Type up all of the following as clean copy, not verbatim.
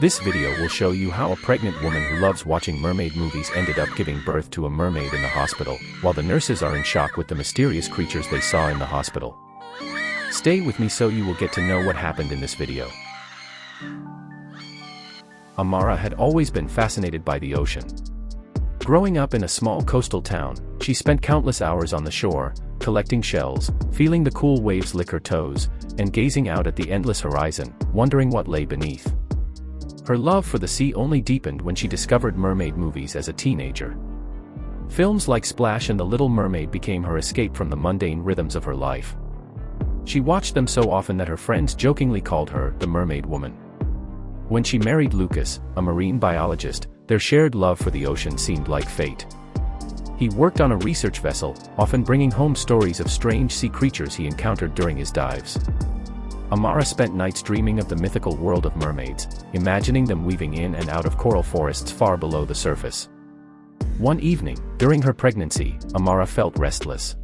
This video will show you how a pregnant woman who loves watching mermaid movies ended up giving birth to a mermaid in the hospital, while the nurses are in shock with the mysterious creatures they saw in the hospital. Stay with me so you will get to know what happened in this video. Amara had always been fascinated by the ocean. Growing up in a small coastal town, she spent countless hours on the shore, collecting shells, feeling the cool waves lick her toes, and gazing out at the endless horizon, wondering what lay beneath. Her love for the sea only deepened when she discovered mermaid movies as a teenager. Films like Splash and The Little Mermaid became her escape from the mundane rhythms of her life. She watched them so often that her friends jokingly called her the Mermaid Woman. When she married Lucas, a marine biologist, their shared love for the ocean seemed like fate. He worked on a research vessel, often bringing home stories of strange sea creatures he encountered during his dives. Amara spent nights dreaming of the mythical world of mermaids, imagining them weaving in and out of coral forests far below the surface. One evening, during her pregnancy, Amara felt restless.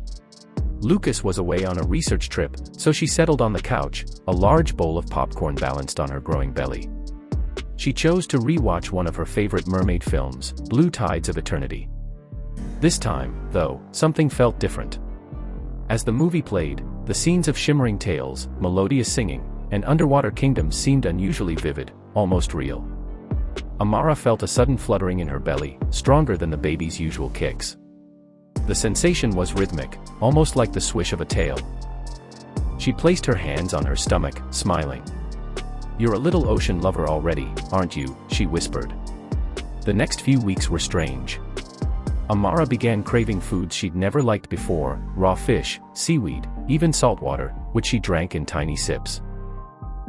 Lucas was away on a research trip, so she settled on the couch, a large bowl of popcorn balanced on her growing belly. She chose to re-watch one of her favorite mermaid films, Blue Tides of Eternity. This time, though, something felt different. As the movie played, the scenes of shimmering tails, melodious singing, and underwater kingdoms seemed unusually vivid, almost real. Amara felt a sudden fluttering in her belly, stronger than the baby's usual kicks. The sensation was rhythmic, almost like the swish of a tail. She placed her hands on her stomach, smiling. "You're a little ocean lover already, aren't you?" she whispered. The next few weeks were strange. Amara began craving foods she'd never liked before, raw fish, seaweed, even saltwater, which she drank in tiny sips.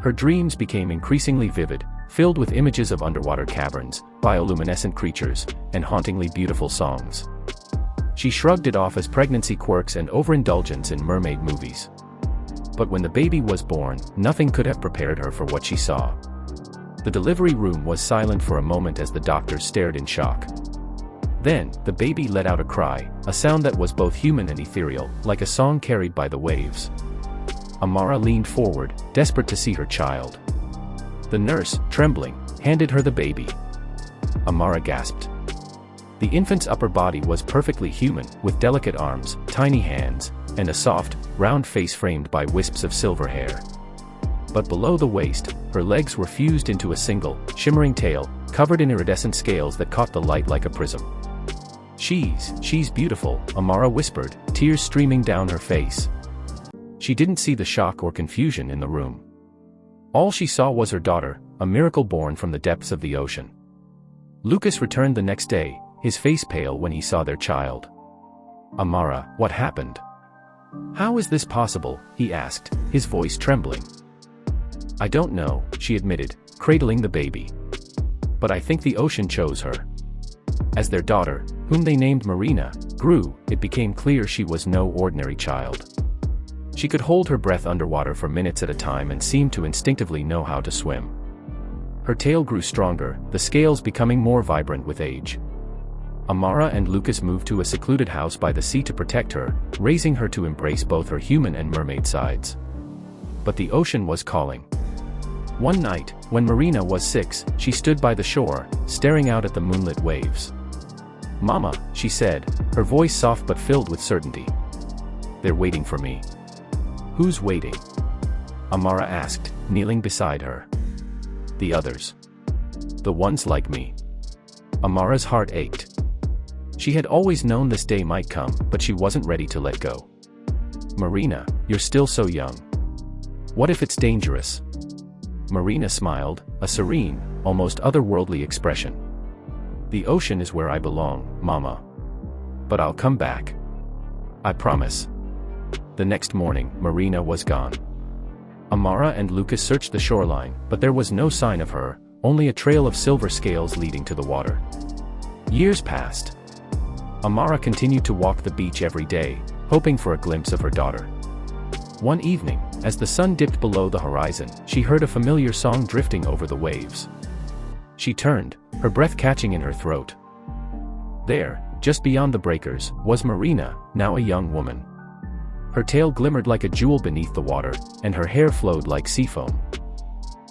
Her dreams became increasingly vivid, filled with images of underwater caverns, bioluminescent creatures, and hauntingly beautiful songs. She shrugged it off as pregnancy quirks and overindulgence in mermaid movies. But when the baby was born, nothing could have prepared her for what she saw. The delivery room was silent for a moment as the doctors stared in shock. Then, the baby let out a cry, a sound that was both human and ethereal, like a song carried by the waves. Amara leaned forward, desperate to see her child. The nurse, trembling, handed her the baby. Amara gasped. The infant's upper body was perfectly human, with delicate arms, tiny hands, and a soft, round face framed by wisps of silver hair. But below the waist, her legs were fused into a single, shimmering tail, covered in iridescent scales that caught the light like a prism. She's beautiful," Amara whispered, tears streaming down her face. She didn't see the shock or confusion in the room. All she saw was her daughter, a miracle born from the depths of the ocean. Lucas returned the next day, his face pale when he saw their child. "Amara, what happened? How is this possible?" he asked, his voice trembling. "I don't know," she admitted, cradling the baby. "But I think the ocean chose her." As their daughter, whom they named Marina, grew, it became clear she was no ordinary child. She could hold her breath underwater for minutes at a time and seemed to instinctively know how to swim. Her tail grew stronger, the scales becoming more vibrant with age. Amara and Lucas moved to a secluded house by the sea to protect her, raising her to embrace both her human and mermaid sides. But the ocean was calling. One night, when Marina was 6, she stood by the shore, staring out at the moonlit waves. "Mama," she said, her voice soft but filled with certainty. "They're waiting for me." "Who's waiting?" Amara asked, kneeling beside her. "The others. The ones like me." Amara's heart ached. She had always known this day might come, but she wasn't ready to let go. "Marina, you're still so young. What if it's dangerous?" Marina smiled, a serene, almost otherworldly expression. "The ocean is where I belong, Mama. But I'll come back. I promise." The next morning, Marina was gone. Amara and Lucas searched the shoreline, but there was no sign of her, only a trail of silver scales leading to the water. Years passed. Amara continued to walk the beach every day, hoping for a glimpse of her daughter. One evening, as the sun dipped below the horizon, she heard a familiar song drifting over the waves. She turned, her breath catching in her throat. There, just beyond the breakers, was Marina, now a young woman. Her tail glimmered like a jewel beneath the water, and her hair flowed like sea foam.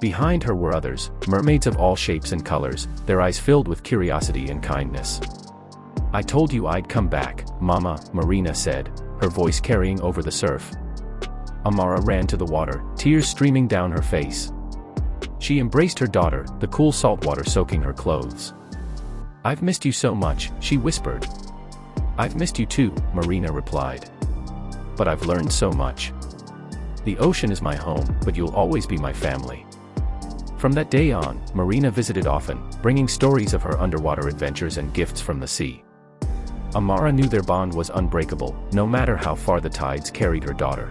Behind her were others, mermaids of all shapes and colors, their eyes filled with curiosity and kindness. "I told you I'd come back, Mama," Marina said, her voice carrying over the surf. Amara ran to the water, tears streaming down her face. She embraced her daughter, the cool salt water soaking her clothes. "I've missed you so much," she whispered. "I've missed you too," Marina replied. "But I've learned so much. The ocean is my home, but you'll always be my family." From that day on, Marina visited often, bringing stories of her underwater adventures and gifts from the sea. Amara knew their bond was unbreakable, no matter how far the tides carried her daughter.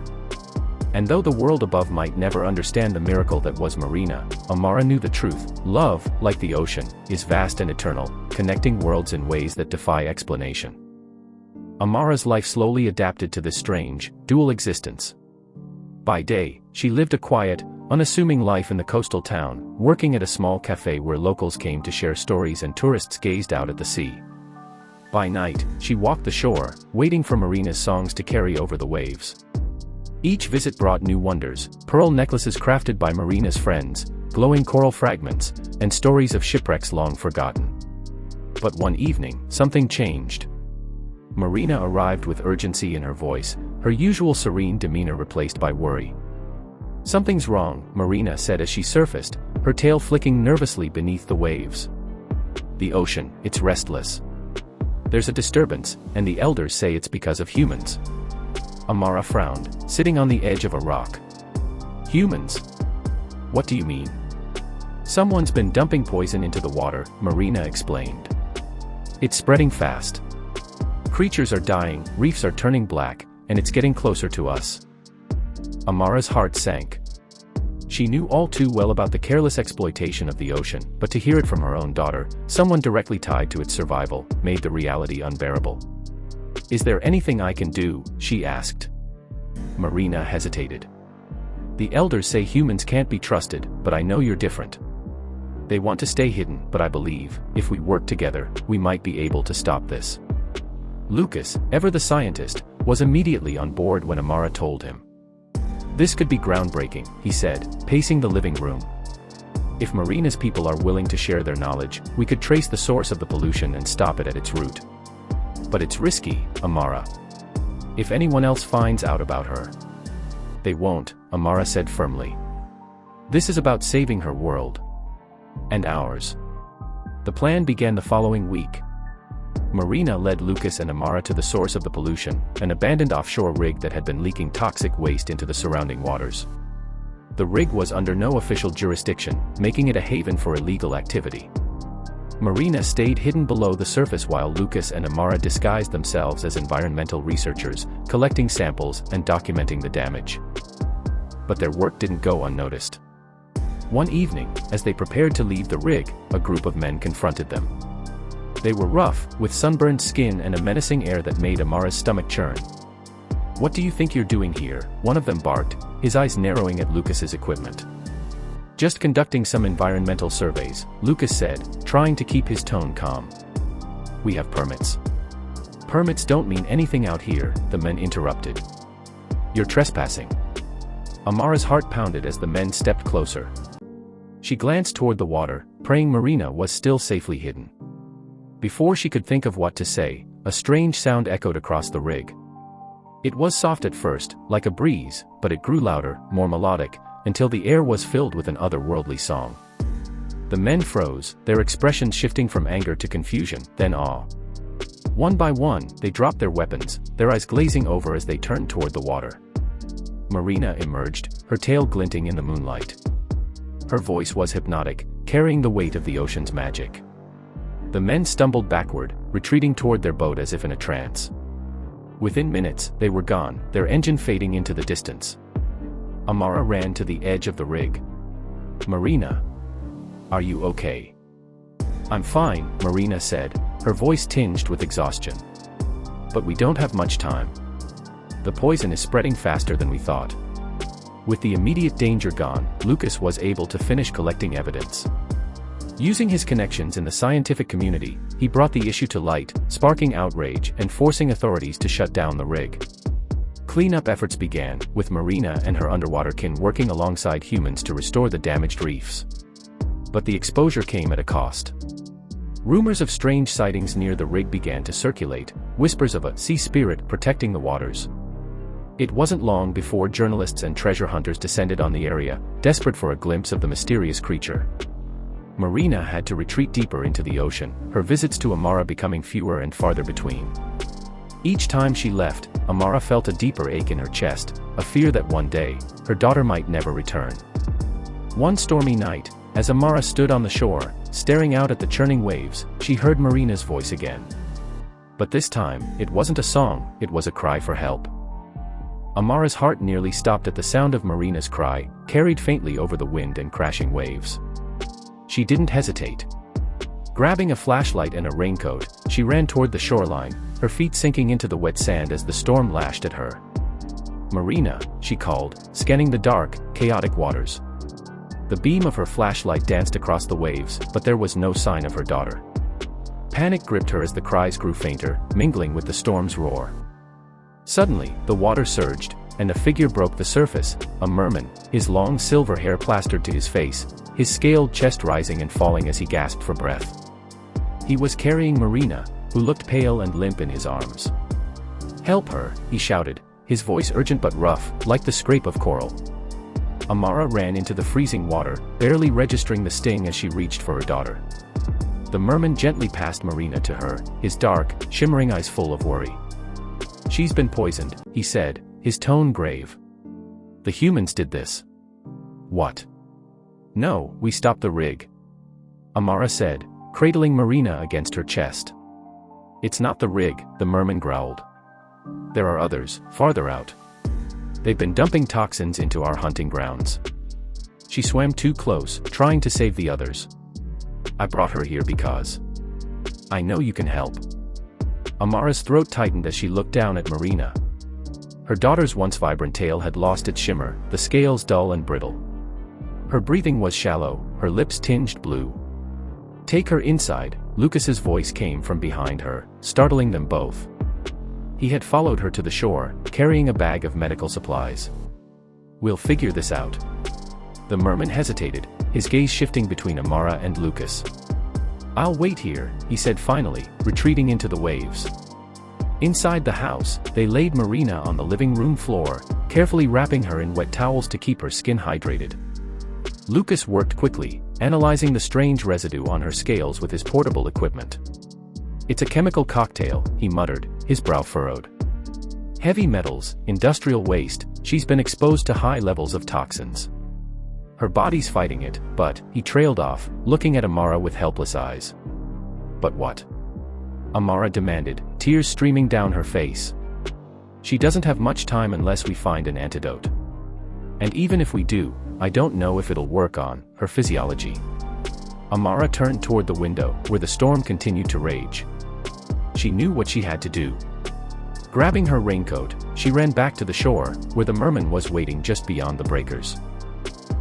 And though the world above might never understand the miracle that was Marina, Amara knew the truth: love, like the ocean, is vast and eternal, connecting worlds in ways that defy explanation. Amara's life slowly adapted to this strange, dual existence. By day, she lived a quiet, unassuming life in the coastal town, working at a small cafe where locals came to share stories and tourists gazed out at the sea. By night, she walked the shore, waiting for Marina's songs to carry over the waves. Each visit brought new wonders: pearl necklaces crafted by Marina's friends, glowing coral fragments, and stories of shipwrecks long forgotten. But one evening, something changed. Marina arrived with urgency in her voice, her usual serene demeanor replaced by worry. "Something's wrong," Marina said as she surfaced, her tail flicking nervously beneath the waves. "The ocean, it's restless. There's a disturbance, and the elders say it's because of humans." Amara frowned, sitting on the edge of a rock. "Humans? What do you mean?" "Someone's been dumping poison into the water," Marina explained. "It's spreading fast. Creatures are dying, reefs are turning black, and it's getting closer to us." Amara's heart sank. She knew all too well about the careless exploitation of the ocean, but to hear it from her own daughter, someone directly tied to its survival, made the reality unbearable. "Is there anything I can do?" she asked. Marina hesitated. "The elders say humans can't be trusted, but I know you're different. They want to stay hidden, but I believe, if we work together, we might be able to stop this." Lucas, ever the scientist, was immediately on board when Amara told him. "This could be groundbreaking," he said, pacing the living room. "If Marina's people are willing to share their knowledge, we could trace the source of the pollution and stop it at its root." "But it's risky, Amara. If anyone else finds out about her." "They won't," Amara said firmly. "This is about saving her world. And ours." The plan began the following week. Marina led Lucas and Amara to the source of the pollution, an abandoned offshore rig that had been leaking toxic waste into the surrounding waters. The rig was under no official jurisdiction, making it a haven for illegal activity. Marina stayed hidden below the surface while Lucas and Amara disguised themselves as environmental researchers, collecting samples and documenting the damage. But their work didn't go unnoticed. One evening, as they prepared to leave the rig, a group of men confronted them. They were rough, with sunburned skin and a menacing air that made Amara's stomach churn. "What do you think you're doing here?" one of them barked, his eyes narrowing at Lucas's equipment. "Just conducting some environmental surveys," Lucas said, trying to keep his tone calm. "We have permits." "Permits don't mean anything out here," the men interrupted. "You're trespassing." Amara's heart pounded as the men stepped closer. She glanced toward the water, praying Marina was still safely hidden. Before she could think of what to say, a strange sound echoed across the rig. It was soft at first, like a breeze, but it grew louder, more melodic, until the air was filled with an otherworldly song. The men froze, their expressions shifting from anger to confusion, then awe. One by one, they dropped their weapons, their eyes glazing over as they turned toward the water. Marina emerged, her tail glinting in the moonlight. Her voice was hypnotic, carrying the weight of the ocean's magic. The men stumbled backward, retreating toward their boat as if in a trance. Within minutes, they were gone, their engine fading into the distance. Amara ran to the edge of the rig. "Marina? Are you okay?" "I'm fine," Marina said, her voice tinged with exhaustion. "But we don't have much time. The poison is spreading faster than we thought." With the immediate danger gone, Lucas was able to finish collecting evidence. Using his connections in the scientific community, he brought the issue to light, sparking outrage and forcing authorities to shut down the rig. Cleanup efforts began, with Marina and her underwater kin working alongside humans to restore the damaged reefs. But the exposure came at a cost. Rumors of strange sightings near the rig began to circulate, whispers of a sea spirit protecting the waters. It wasn't long before journalists and treasure hunters descended on the area, desperate for a glimpse of the mysterious creature. Marina had to retreat deeper into the ocean, her visits to Amara becoming fewer and farther between. Each time she left, Amara felt a deeper ache in her chest, a fear that one day, her daughter might never return. One stormy night, as Amara stood on the shore, staring out at the churning waves, she heard Marina's voice again. But this time, it wasn't a song, it was a cry for help. Amara's heart nearly stopped at the sound of Marina's cry, carried faintly over the wind and crashing waves. She didn't hesitate. Grabbing a flashlight and a raincoat, she ran toward the shoreline, her feet sinking into the wet sand as the storm lashed at her. "Marina," she called, scanning the dark, chaotic waters. The beam of her flashlight danced across the waves, but there was no sign of her daughter. Panic gripped her as the cries grew fainter, mingling with the storm's roar. Suddenly, the water surged, and a figure broke the surface, a merman, his long silver hair plastered to his face, his scaled chest rising and falling as he gasped for breath. He was carrying Marina, who looked pale and limp in his arms. "Help her," he shouted, his voice urgent but rough, like the scrape of coral. Amara ran into the freezing water, barely registering the sting as she reached for her daughter. The merman gently passed Marina to her, his dark, shimmering eyes full of worry. "She's been poisoned," he said, his tone grave. "The humans did this." "What?" "No, we stopped the rig," Amara said, cradling Marina against her chest. "It's not the rig," the merman growled. "There are others, farther out. They've been dumping toxins into our hunting grounds." She swam too close, trying to save the others. "I brought her here because I know you can help." Amara's throat tightened as she looked down at Marina. Her daughter's once vibrant tail had lost its shimmer, the scales dull and brittle. Her breathing was shallow, her lips tinged blue. "Take her inside," Lucas's voice came from behind her, startling them both. He had followed her to the shore, carrying a bag of medical supplies. "We'll figure this out." The merman hesitated, his gaze shifting between Amara and Lucas. "I'll wait here," he said finally, retreating into the waves. Inside the house, they laid Marina on the living room floor, carefully wrapping her in wet towels to keep her skin hydrated. Lucas worked quickly, analyzing the strange residue on her scales with his portable equipment. "It's a chemical cocktail," he muttered, his brow furrowed. "Heavy metals, industrial waste, she's been exposed to high levels of toxins. Her body's fighting it, but," he trailed off, looking at Amara with helpless eyes. "But what?" Amara demanded, tears streaming down her face. "She doesn't have much time unless we find an antidote. And even if we do, I don't know if it'll work on her physiology." Amara turned toward the window, where the storm continued to rage. She knew what she had to do. Grabbing her raincoat, she ran back to the shore, where the merman was waiting just beyond the breakers.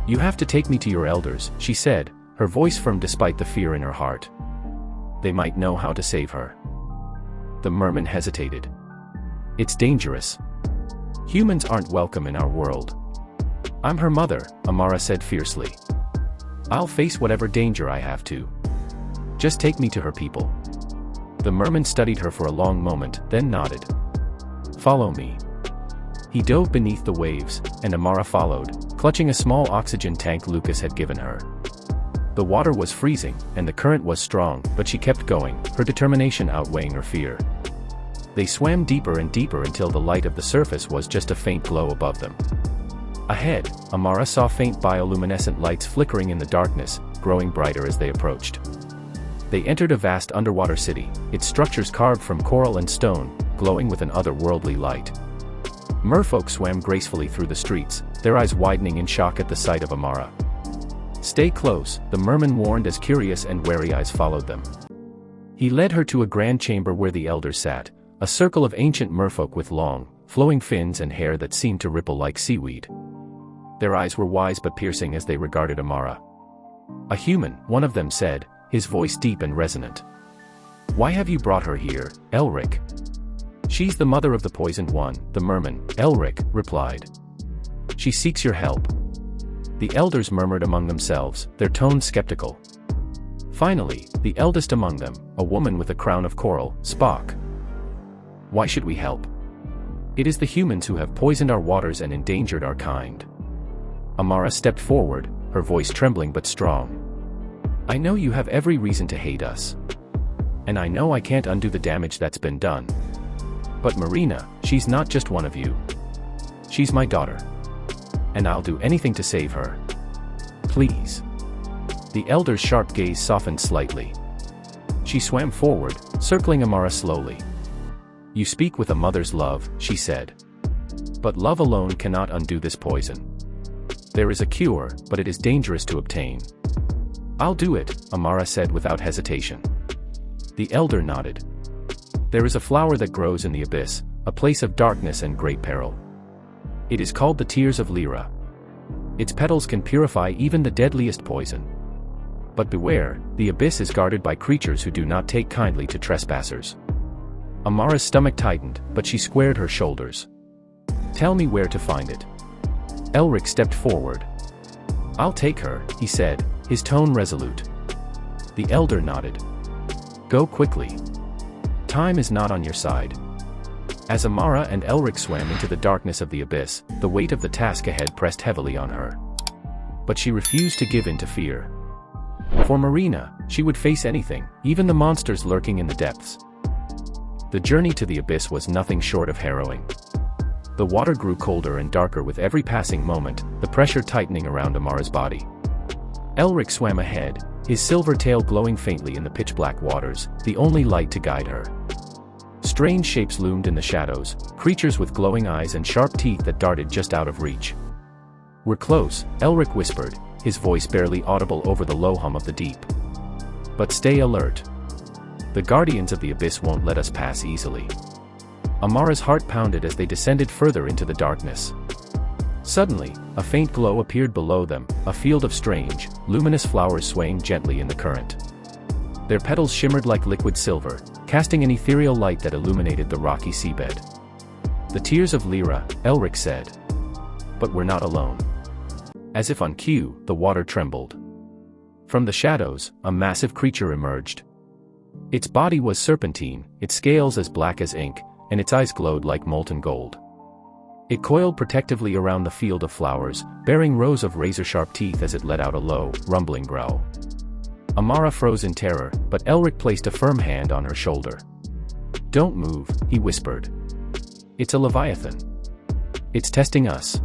"You have to take me to your elders," she said, her voice firm despite the fear in her heart. "They might know how to save her." The merman hesitated. "It's dangerous. Humans aren't welcome in our world." "I'm her mother," Amara said fiercely. "I'll face whatever danger I have to. Just take me to her people." The merman studied her for a long moment, then nodded. "Follow me." He dove beneath the waves, and Amara followed, clutching a small oxygen tank Lucas had given her. The water was freezing, and the current was strong, but she kept going, her determination outweighing her fear. They swam deeper and deeper until the light of the surface was just a faint glow above them. Ahead, Amara saw faint bioluminescent lights flickering in the darkness, growing brighter as they approached. They entered a vast underwater city, its structures carved from coral and stone, glowing with an otherworldly light. Merfolk swam gracefully through the streets, their eyes widening in shock at the sight of Amara. "Stay close," the merman warned as curious and wary eyes followed them. He led her to a grand chamber where the elders sat, a circle of ancient merfolk with long, flowing fins and hair that seemed to ripple like seaweed. Their eyes were wise but piercing as they regarded Amara. "A human," one of them said, his voice deep and resonant. "Why have you brought her here, Elric?" She's the mother of the poisoned one, the merman, Elric replied. She seeks your help. The elders murmured among themselves, their tones skeptical. Finally, the eldest among them, a woman with a crown of coral, spoke. Why should we help? It is the humans who have poisoned our waters and endangered our kind. Amara stepped forward, her voice trembling but strong. I know you have every reason to hate us. And I know I can't undo the damage that's been done. But Marina, she's not just one of you. She's my daughter. And I'll do anything to save her. Please. The elder's sharp gaze softened slightly. She swam forward, circling Amara slowly. You speak with a mother's love, she said. But love alone cannot undo this poison. There is a cure, but it is dangerous to obtain. I'll do it, Amara said without hesitation. The elder nodded. There is a flower that grows in the abyss, a place of darkness and great peril. It is called the Tears of Lyra. Its petals can purify even the deadliest poison. But beware, the abyss is guarded by creatures who do not take kindly to trespassers. Amara's stomach tightened, but she squared her shoulders. Tell me where to find it. Elric stepped forward. I'll take her, he said, his tone resolute. The elder nodded. Go quickly. Time is not on your side. As Amara and Elric swam into the darkness of the abyss, the weight of the task ahead pressed heavily on her. But she refused to give in to fear. For Marina, she would face anything, even the monsters lurking in the depths. The journey to the abyss was nothing short of harrowing. The water grew colder and darker with every passing moment, the pressure tightening around Amara's body. Elric swam ahead, his silver tail glowing faintly in the pitch-black waters, the only light to guide her. Strange shapes loomed in the shadows, creatures with glowing eyes and sharp teeth that darted just out of reach. We're close, Elric whispered, his voice barely audible over the low hum of the deep. But stay alert. The guardians of the abyss won't let us pass easily. Amara's heart pounded as they descended further into the darkness. Suddenly, a faint glow appeared below them, a field of strange, luminous flowers swaying gently in the current. Their petals shimmered like liquid silver, casting an ethereal light that illuminated the rocky seabed. The Tears of Lyra, Elric said. But we're not alone. As if on cue, the water trembled. From the shadows, a massive creature emerged. Its body was serpentine, its scales as black as ink, and its eyes glowed like molten gold. It coiled protectively around the field of flowers, bearing rows of razor-sharp teeth as it let out a low, rumbling growl. Amara froze in terror, but Elric placed a firm hand on her shoulder. Don't move, he whispered. It's a leviathan. It's testing us.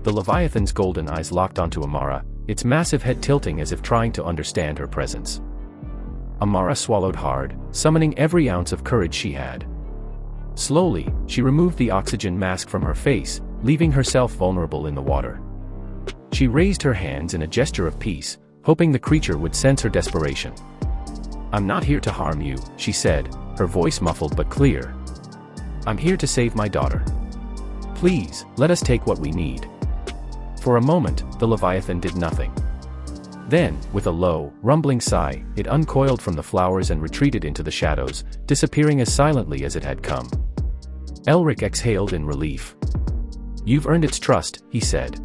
The leviathan's golden eyes locked onto Amara, its massive head tilting as if trying to understand her presence. Amara swallowed hard, summoning every ounce of courage she had. Slowly, she removed the oxygen mask from her face, leaving herself vulnerable in the water. She raised her hands in a gesture of peace, hoping the creature would sense her desperation. I'm not here to harm you, she said, her voice muffled but clear. I'm here to save my daughter. Please, let us take what we need. For a moment, the Leviathan did nothing. Then, with a low, rumbling sigh, it uncoiled from the flowers and retreated into the shadows, disappearing as silently as it had come. Elric exhaled in relief. You've earned its trust, he said.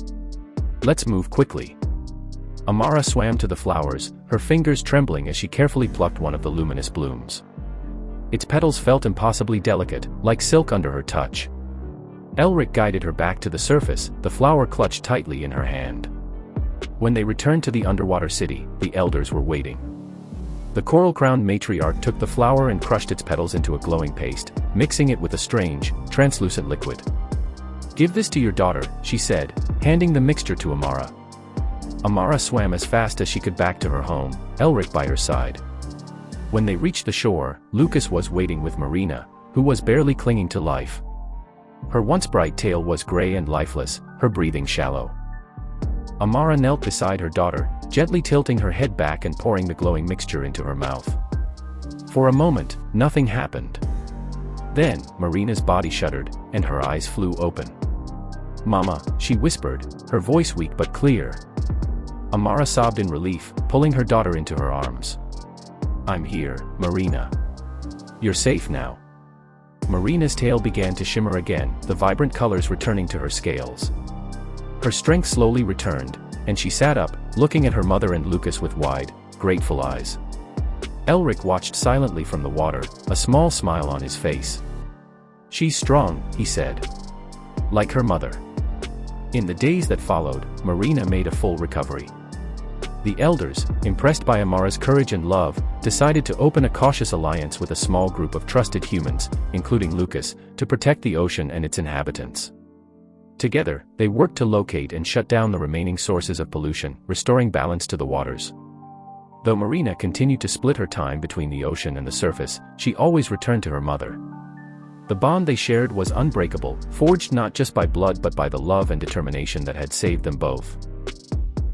Let's move quickly. Amara swam to the flowers, her fingers trembling as she carefully plucked one of the luminous blooms. Its petals felt impossibly delicate, like silk under her touch. Elric guided her back to the surface, the flower clutched tightly in her hand. When they returned to the underwater city, the elders were waiting. The coral-crowned matriarch took the flower and crushed its petals into a glowing paste, mixing it with a strange, translucent liquid. Give this to your daughter, she said, handing the mixture to Amara. Amara swam as fast as she could back to her home, Elric by her side. When they reached the shore, Lucas was waiting with Marina, who was barely clinging to life. Her once bright tail was gray and lifeless, her breathing shallow. Amara knelt beside her daughter, gently tilting her head back and pouring the glowing mixture into her mouth. For a moment, nothing happened. Then, Marina's body shuddered, and her eyes flew open. Mama, she whispered, her voice weak but clear. Amara sobbed in relief, pulling her daughter into her arms. I'm here, Marina. You're safe now. Marina's tail began to shimmer again, the vibrant colors returning to her scales. Her strength slowly returned, and she sat up, looking at her mother and Lucas with wide, grateful eyes. Elric watched silently from the water, a small smile on his face. "She's strong," he said. "Like her mother." In the days that followed, Marina made a full recovery. The elders, impressed by Amara's courage and love, decided to open a cautious alliance with a small group of trusted humans, including Lucas, to protect the ocean and its inhabitants. Together, they worked to locate and shut down the remaining sources of pollution, restoring balance to the waters. Though Marina continued to split her time between the ocean and the surface, she always returned to her mother. The bond they shared was unbreakable, forged not just by blood but by the love and determination that had saved them both.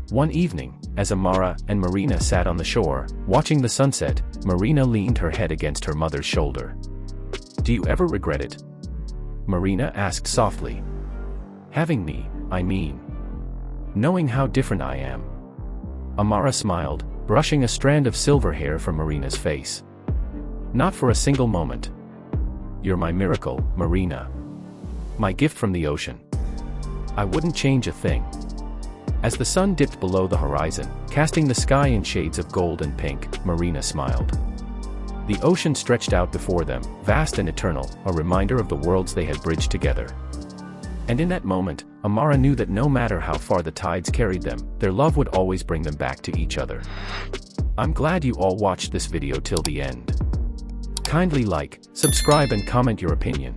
One evening, as Amara and Marina sat on the shore, watching the sunset, Marina leaned her head against her mother's shoulder. "Do you ever regret it?" Marina asked softly. "Having me, I mean. Knowing how different I am." Amara smiled, brushing a strand of silver hair from Marina's face. "Not for a single moment. You're my miracle, Marina. My gift from the ocean. I wouldn't change a thing." As the sun dipped below the horizon, casting the sky in shades of gold and pink, Marina smiled. The ocean stretched out before them, vast and eternal, a reminder of the worlds they had bridged together. And in that moment, Amara knew that no matter how far the tides carried them, their love would always bring them back to each other. I'm glad you all watched this video till the end. Kindly like, subscribe and comment your opinion.